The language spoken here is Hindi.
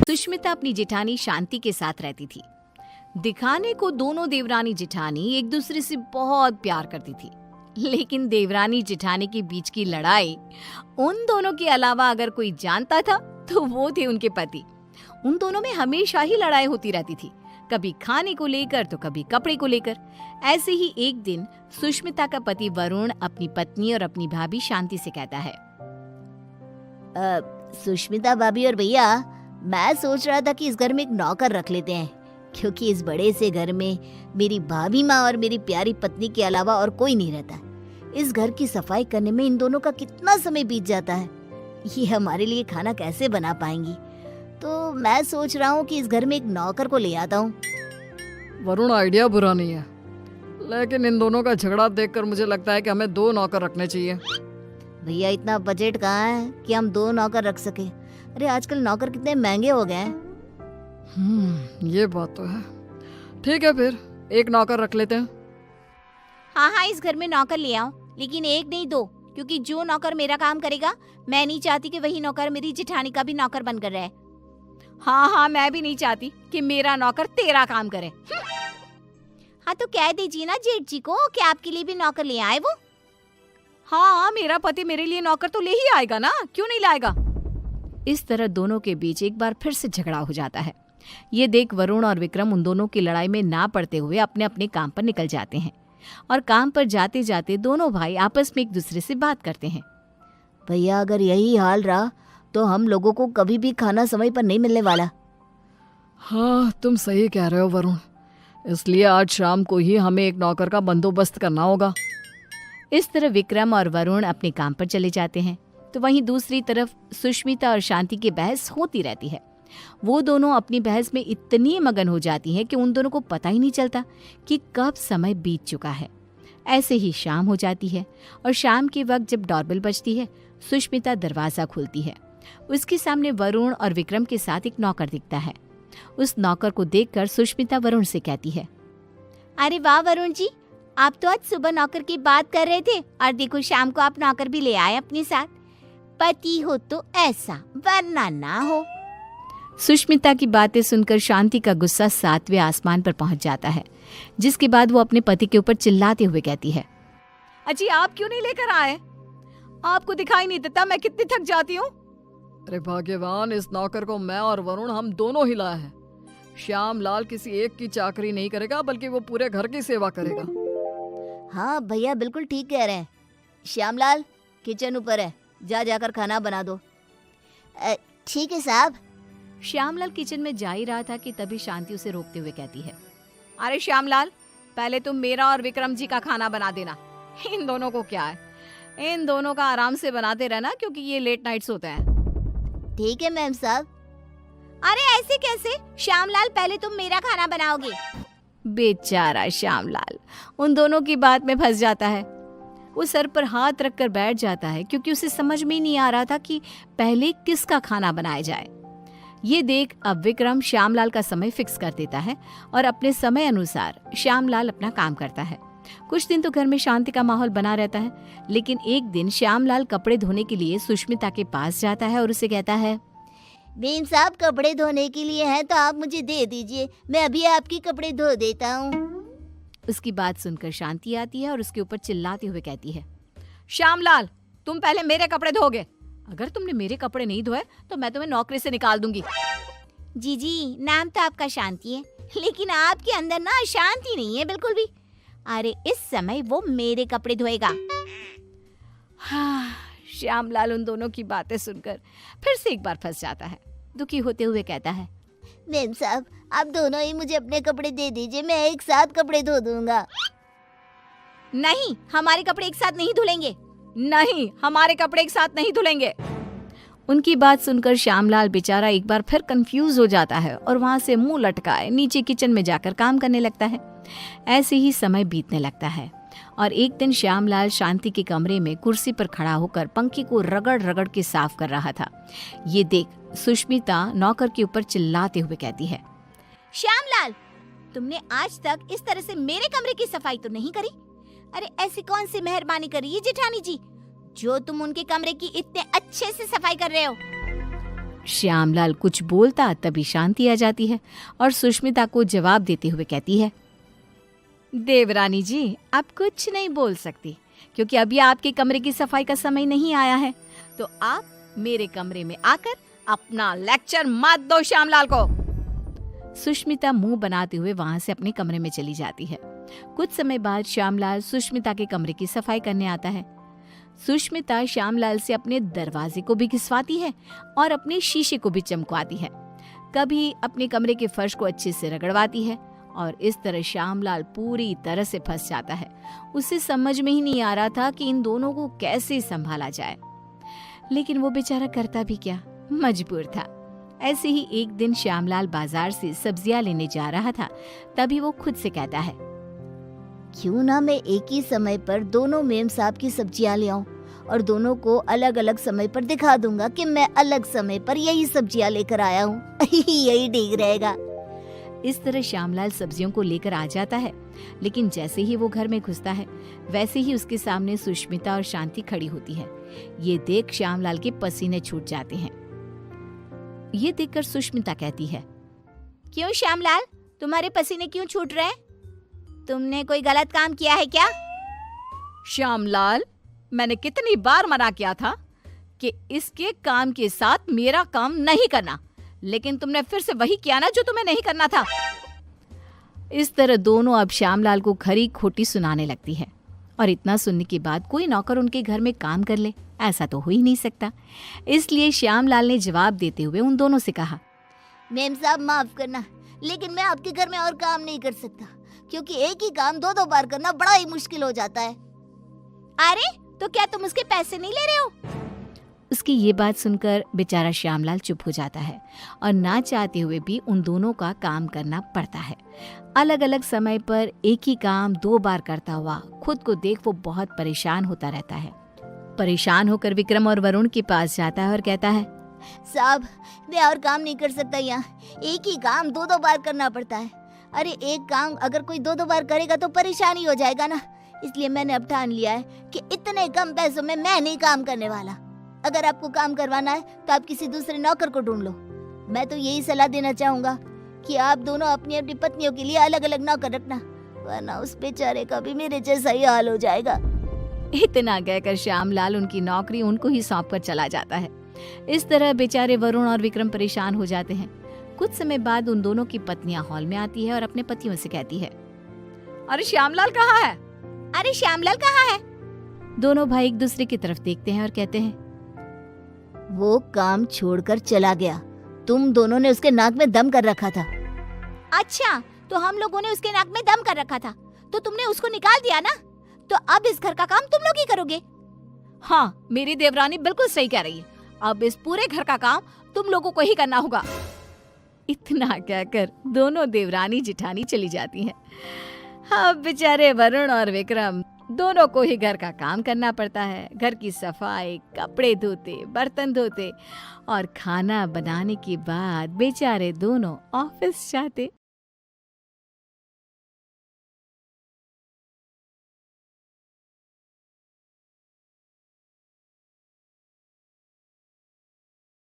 सुष्मिता अपनी जेठानी शांति के साथ रहती थी। दिखाने को दोनों देवरानी जेठानी एक दूसरे से बहुत प्यार करती थी, लेकिन देवरानी जेठानी के बीच की लड़ाई उन दोनों के अलावा अगर कोई जानता था तो वो थे उनके पति। उन दोनों में हमेशा ही लड़ाई होती रहती थी, कभी खाने को लेकर तो कभी कपड़े को लेकर। ऐसे ही एक दिन सुष्मिता का पति वरुण अपनी पत्नी और अपनी भाभी शांति से कहता है, सुष्मिता भाभी और भैया, मैं सोच रहा था कि इस घर में एक नौकर रख लेते हैं, क्योंकि इस बड़े से घर में मेरी भाभी माँ और मेरी प्यारी पत्नी के अलावा और कोई नहीं रहता। इस घर की सफाई करने में इन दोनों का कितना समय बीत जाता है, ये हमारे लिए खाना कैसे बना पाएंगी। तो मैं सोच रहा हूँ कि इस घर में एक नौकर को ले आता हूँ। वरुण, आइडिया बुरा नहीं है, लेकिन इन दोनों का झगड़ा देखकर मुझे लगता है कि हमें 2 नौकर रखने चाहिए। भैया, इतना बजट कहाँ है कि हम 2 नौकर रख सके। अरे आजकल नौकर कितने महंगे हो गए हैं। ये बात तो है। ठीक है, फिर 1 नौकर रख लेते हैं। हाँ, इस घर में नौकर ले आओ, लेकिन 1 नहीं 2, क्योंकि जो नौकर मेरा काम करेगा, मैं नहीं चाहती कि वही नौकर मेरी जेठानी का भी नौकर बनकर रहे। हाँ, मैं भी नहीं चाहती कि मेरा नौकर तेरा काम करे। हाँ, तो कह दीजिए ना जेठ जी को कि आपके लिए भी नौकर ले आए वो। हाँ, मेरा पति मेरे लिए नौकर तो ले ही आएगा ना, क्यों नहीं लाएगा। इस तरह दोनों के बीच एक बार फिर से झगड़ा हो जाता है। ये देख वरुण और विक्रम उन दोनों की लड़ाई में ना पड़ते हुए अपने अपने काम पर निकल जाते हैं, और काम पर जाते जाते दोनों भाई आपस में एक दूसरे से बात करते हैं। भैया, अगर यही हाल रहा तो हम लोगों को कभी भी खाना समय पर नहीं मिलने वाला। हाँ, तुम सही कह रहे हो वरुण, इसलिए आज शाम को ही हमें एक नौकर का बंदोबस्त करना होगा। इस तरह विक्रम और वरुण अपने काम पर चले जाते हैं, तो वहीं दूसरी तरफ सुष्मिता और शांति की बहस होती रहती है। वो दोनों अपनी बहस में इतनी मगन हो जाती हैं कि उन दोनों को पता ही नहीं चलता कि कब समय बीत चुका है। ऐसे ही शाम हो जाती है, और शाम के वक्त जब डोरबेल बजती है, सुष्मिता दरवाजा खोलती है। उसके सामने वरुण और विक्रम के साथ एक नौकर दिखता है। उस नौकर को देखकर सुष्मिता वरुण से कहती है, अरे वाह वरुण जी, आप तो आज सुबह नौकर की बात कर रहे थे, और देखो शाम को आप नौकर भी ले आए अपने साथ। पति हो तो ऐसा, वरना ना हो। सुष्मिता की बातें सुनकर शांति का गुस्सा 7वें आसमान पर पहुंच जाता है, जिसके बाद वो अपने पति के ऊपर चिल्लाते हुए कहती है, अजी आप क्यों नहीं लेकर आए? आपको दिखाई नहीं देता मैं कितनी थक जाती हूँ? अरे भाग्यवान, इस नौकर को मैं और वरुण हम दोनों ही लाए हैं। श्याम लाल किसी एक की चाकरी नहीं करेगा, बल्कि वो पूरे घर की सेवा करेगा। हाँ भैया, बिल्कुल ठीक कह रहे हैं। श्यामलाल, किचन ऊपर है, जाकर खाना बना दो। ठीक है साहब। श्यामलाल किचन में जा ही रहा था कि तभी शांति उसे रोकते हुए कहती है, अरे श्यामलाल, पहले तुम मेरा और विक्रम जी का खाना बना देना। इन दोनों को क्या है, इन दोनों का आराम से बनाते रहना, क्योंकि ये लेट नाइट्स होते हैं। ठीक है मैम साहब। अरे ऐसे कैसे? श्यामलाल, पहले तुम मेरा खाना बनाओगे। बेचारा श्यामलाल उन दोनों की बात में फंस जाता है। वो सर पर हाथ रखकर बैठ जाता है, क्योंकि उसे समझ में ही नहीं आ रहा था कि पहले किसका खाना बनाया जाए। ये देख अब विक्रम श्यामलाल का समय फिक्स कर देता है, और अपने समय अनुसार श्यामलाल अपना काम करता है। कुछ दिन तो घर में शांति का माहौल बना रहता है, लेकिन एक दिन श्यामलाल कपड़े धोने के लिए सुष्मिता के पास जाता है और उसे कहता है, बेन साहब, कपड़े धोने के लिए हैं तो आप मुझे दे दीजिए, मैं अभी आपके कपड़े धो देता हूँ। उसकी बात सुनकर शांति आती है और उसके ऊपर चिल्लाते हुए कहती है, श्यामलाल, तुम पहले मेरे कपड़े धोगे। अगर तुमने मेरे कपड़े नहीं धोए तो मैं तुम्हें नौकरी से निकाल दूंगी। जी, नाम तो आपका शांति है, लेकिन आपके अंदर ना शांति नहीं है बिल्कुल भी। अरे इस समय वो मेरे कपड़े धोएगा। हाँ, श्यामलाल उन दोनों की बातें सुनकर फिर से एक बार फंस जाता है। दुखी होते हुए कहता है, मैम साहब, आप दोनों ही मुझे अपने कपड़े दे दीजिए, मैं एक साथ कपड़े धो दूंगा। नहीं, हमारे कपड़े एक साथ नहीं धुलेंगे। नहीं, हमारे कपड़े एक साथ नहीं धुलेंगे। उनकी बात सुनकर श्यामलाल बेचारा एक बार फिर कंफ्यूज हो जाता है, और वहां से मुंह लटकाए नीचे किचन में जाकर काम करने लगता है। ऐसे ही समय बीतने लगता है, और एक दिन श्यामलाल शांति के कमरे में कुर्सी पर खड़ा होकर पंखे को रगड़ रगड़ के साफ कर रहा था। ये देख सुष्मिता नौकर के ऊपर चिल्लाते हुए कहती है, श्यामलाल, तुमने आज तक इस तरह से मेरे कमरे की सफाई तो नहीं करी। अरे ऐसी कौन सी मेहरबानी करी है जेठानी जी, जो तुम उनके कमरे की इतने अच्छे से सफाई कर रहे हो। श्यामलाल कुछ बोलता तभी शांति आ जाती है और सुष्मिता को जवाब देते हुए कहती है, देवरानी जी, आप कुछ नहीं बोल सकती क्योंकि अभी आपके कमरे की सफाई का समय नहीं आया है। तो आप मेरे कमरे में आकर अपना लेक्चर मत दो श्यामलाल को। सुष्मिता मुंह बनाते हुए वहां से अपने कमरे में चली जाती है। कुछ समय बाद श्यामलाल सुष्मिता के कमरे की सफाई करने आता है। सुष्मिता श्यामलाल से अपने दरवाजे को भी घिसवाती है और अपने शीशे को भी चमकवाती है। कभी अपने कमरे के फर्श को अच्छे से रगड़वाती है और इस तरह श्यामलाल पूरी तरह से फंस जाता है। उसे समझ में ही नहीं आ रहा था कि इन दोनों को कैसे संभाला जाए, लेकिन वो बेचारा करता भी क्या, मजबूर था। ऐसे ही एक दिन श्यामलाल बाजार से सब्जियां लेने जा रहा था, तभी वो खुद से कहता है, क्यों ना मैं एक ही समय पर दोनों मेम साहब की सब्जियां ले आऊं और दोनों को अलग अलग समय पर दिखा दूंगा कि मैं अलग समय पर यही सब्जियां लेकर आया हूँ। यही ठीक रहेगा। इस तरह श्यामलाल सब्जियों को लेकर आ जाता है, लेकिन जैसे ही वो घर में घुसता है वैसे ही उसके सामने सुष्मिता और शांति खड़ी होती है। ये देख श्यामलाल के पसीने छूट जाते हैं। ये देखकर सुष्मिता कहती है, क्यों श्यामलाल, तुम्हारे पसीने क्यों छूट रहे हैं? तुमने कोई गलत काम किया है क्या? श्यामलाल, मैंने कितनी बार मना किया था कि इसके काम के साथ मेरा काम नहीं करना, लेकिन तुमने फिर से वही किया ना जो तुम्हें नहीं करना था। इस तरह दोनों अब श्यामलाल को खरी खोटी सुनाने लगती है और इतना सुनने के बाद कोई नौकर उनके घर में काम कर ले, ऐसा तो हो ही नहीं सकता। इसलिए श्यामलाल ने जवाब देते हुए उन दोनों से कहा, मेम साहब माफ करना, लेकिन मैं आपके घर में और काम नहीं कर सकता क्योंकि एक ही काम दो बार करना बड़ा ही मुश्किल हो जाता है। अरे तो क्या तुम उसके पैसे नहीं ले रहे हो? उसकी ये बात सुनकर बेचारा श्यामलाल चुप हो जाता है और ना चाहते हुए भी उन दोनों का काम करना पड़ता है। अलग अलग समय पर एक ही काम 2 बार करता हुआ खुद को देख वो बहुत परेशान होता रहता है। परेशान होकर विक्रम और वरुण के पास जाता है और कहता है, साहब मैं और काम नहीं कर सकता, यहाँ एक ही काम 2 बार करना पड़ता है। अरे एक काम अगर कोई 2 बार करेगा तो परेशानी हो जाएगा ना, इसलिए मैंने अब ठान लिया है कि इतने कम पैसों में मैं नहीं काम करने वाला। अगर आपको काम करवाना है तो आप किसी दूसरे नौकर को ढूंढ लो। मैं तो यही सलाह देना चाहूंगा कि आप दोनों अपनी अपनी पत्नियों के लिए अलग अलग नौकर रखना, वरना उस बेचारे का भी मेरे जैसा ही हाल हो जाएगा। इतना कहकर श्यामलाल उनकी नौकरी उनको ही सौंप कर चला जाता है। इस तरह बेचारे वरुण और विक्रम परेशान हो जाते हैं। कुछ समय बाद उन दोनों की पत्नियां हॉल में आती है और अपने पतियों से कहती है, अरे श्यामलाल कहाँ है? अरे श्यामलाल कहाँ है? दोनों भाई एक दूसरे की तरफ देखते हैं और कहते हैं, वो काम छोड़कर चला गया, तुम दोनों ने उसके नाक में दम कर रखा था। अच्छा, तो हम लोगों ने उसके नाक में दम कर रखा था तो तुमने उसको निकाल दिया ना, तो अब इस घर का काम तुम लोग ही करोगे। हाँ, मेरी देवरानी बिल्कुल सही कह रही है, अब इस पूरे घर का काम तुम लोगों को ही करना होगा। इतना कहकर दोनों देवरानी जिठानी चली जाती हैं। अब बेचारे वरुण और विक्रम दोनों को ही घर का काम करना पड़ता है। घर की सफाई, कपड़े धोते, बर्तन धोते और खाना बनाने के बाद बेचारे दोनों ऑफिस जाते।